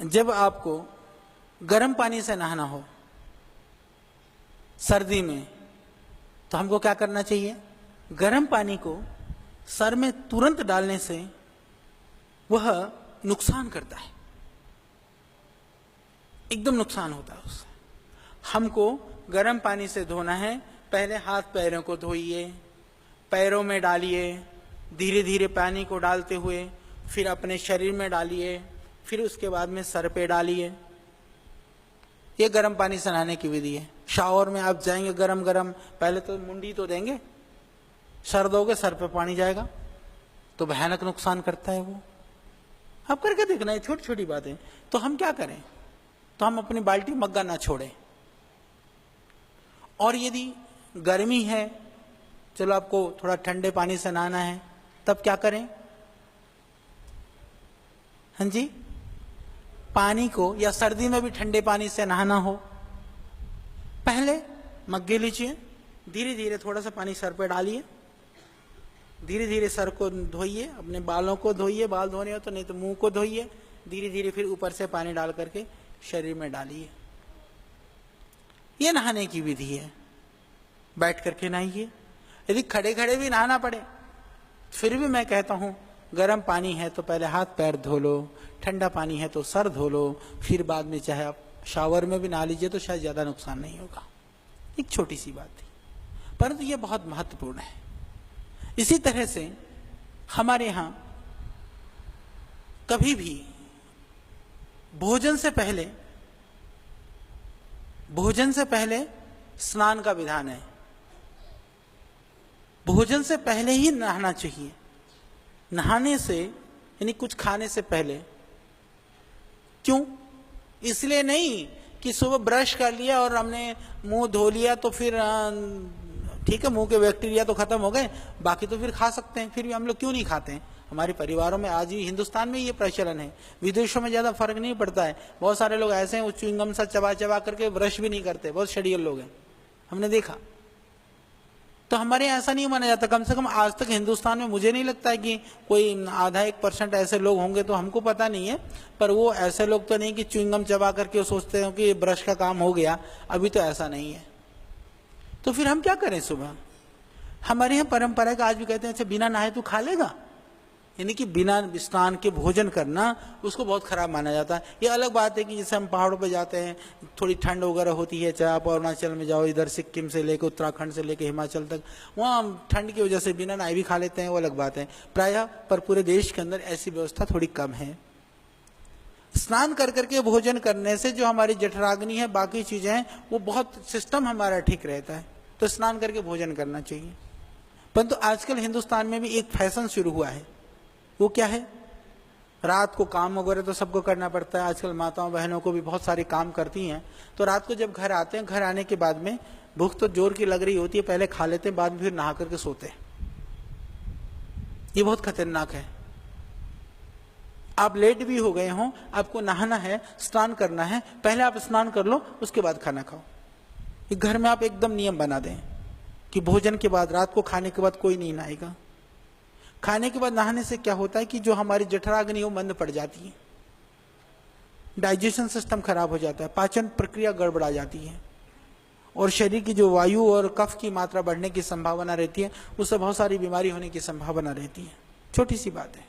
जब आपको गर्म पानी से नहाना हो सर्दी में, तो हमको क्या करना चाहिए? गर्म पानी को सर में तुरंत डालने से वह नुकसान करता है, एकदम नुकसान होता है उससे। हमको गर्म पानी से धोना है। पहले हाथ पैरों को धोइए, पैरों में डालिए, धीरे धीरे पानी को डालते हुए फिर अपने शरीर में डालिए, फिर उसके बाद में सर पे डालिए। ये गर्म पानी से नहाने की विधि है। शावर में आप जाएंगे गरम गरम, पहले तो मुंडी तो देंगे, सर दोगे, सर पे पानी जाएगा तो भयानक नुकसान करता है वो। आप करके देखना, है छोटी छोटी बातें। तो हम क्या करें? तो हम अपनी बाल्टी मग्गा ना छोड़ें। और यदि गर्मी है, चलो आपको थोड़ा ठंडे पानी से नहाना है, तब क्या करें? हाँ जी, पानी को, या सर्दी में भी ठंडे पानी से नहाना हो, पहले मग्गे लीजिए, धीरे धीरे थोड़ा सा पानी सर पे डालिए, धीरे धीरे सर को धोइए, अपने बालों को धोइए, बाल धोने हो तो, नहीं तो मुंह को धोइए, धीरे धीरे फिर ऊपर से पानी डाल करके शरीर में डालिए। ये नहाने की विधि है। बैठ करके नहाइए। यदि खड़े खड़े भी नहाना पड़े, फिर भी मैं कहता हूं गर्म पानी है तो पहले हाथ पैर धो लो, ठंडा पानी है तो सर धो लो, फिर बाद में चाहे आप शावर में भी नहा लीजिए तो शायद ज्यादा नुकसान नहीं होगा। एक छोटी सी बात थी, परंतु यह बहुत महत्वपूर्ण है। इसी तरह से हमारे यहां कभी भी भोजन से पहले स्नान का विधान है। भोजन से पहले ही नहाना चाहिए। नहाने से, यानी कुछ खाने से पहले। क्यों? इसलिए नहीं कि सुबह ब्रश कर लिया और हमने मुंह धो लिया तो फिर ठीक है, मुंह के बैक्टीरिया तो खत्म हो गए, बाकी तो फिर खा सकते हैं। फिर भी हम लोग क्यों नहीं खाते हैं? हमारे परिवारों में आज भी, हिंदुस्तान में ये प्रचलन है, विदेशों में ज्यादा फर्क नहीं पड़ता है। बहुत सारे लोग ऐसे हैं, वो च्युइंगम सा चबा चबा करके ब्रश भी नहीं करते, बहुत शेड्यूल लोग हैं, हमने देखा। तो हमारे यहाँ ऐसा नहीं माना जाता। कम से कम आज तक हिंदुस्तान में मुझे नहीं लगता है कि कोई आधा 1% ऐसे लोग होंगे, तो हमको पता नहीं है, पर वो ऐसे लोग तो नहीं कि च्युइंगम चबा करके सोचते हो कि ब्रश का काम हो गया। अभी तो ऐसा नहीं है। तो फिर हम क्या करें? सुबह हमारे यहाँ परंपरा का आज भी कहते हैं, अच्छा बिना नहाए तू खा लेगा, यानी कि बिना स्नान के भोजन करना उसको बहुत खराब माना जाता है। ये अलग बात है कि जैसे हम पहाड़ों पे जाते हैं, थोड़ी ठंड वगैरह होती है, चाहे आप अरुणाचल में जाओ, इधर सिक्किम से लेकर उत्तराखंड से लेकर हिमाचल तक, वहाँ ठंड की वजह से बिना नहाए भी खा लेते हैं, वो अलग बात है। प्रायः पर पूरे देश के अंदर ऐसी व्यवस्था थोड़ी कम है। स्नान कर करके भोजन करने से जो हमारी जठराग्नि है, बाकी चीजें हैं, वो बहुत सिस्टम हमारा ठीक रहता है। तो स्नान करके भोजन करना चाहिए। परंतु आजकल हिंदुस्तान में भी एक फैशन शुरू हुआ है। वो क्या है? रात को काम वगैरह तो सबको करना पड़ता है। आजकल माताओं बहनों को भी बहुत सारे काम करती हैं, तो रात को जब घर आते हैं, घर आने के बाद में भूख तो जोर की लग रही होती है, पहले खा लेते हैं, बाद में फिर नहा करके सोते हैं। ये बहुत खतरनाक है। आप लेट भी हो गए हों, आपको नहाना है, स्नान करना है, पहले आप स्नान कर लो, उसके बाद खाना खाओ। ये घर में आप एकदम नियम बना दें कि भोजन के बाद, रात को खाने के बाद कोई नहीं नहाएगा। खाने के बाद नहाने से क्या होता है कि जो हमारी जठराग्नि वो मंद पड़ जाती है, डाइजेशन सिस्टम खराब हो जाता है, पाचन प्रक्रिया गड़बड़ा जाती है, और शरीर की जो वायु और कफ की मात्रा बढ़ने की संभावना रहती है, उससे बहुत सारी बीमारी होने की संभावना रहती है। छोटी सी बात है।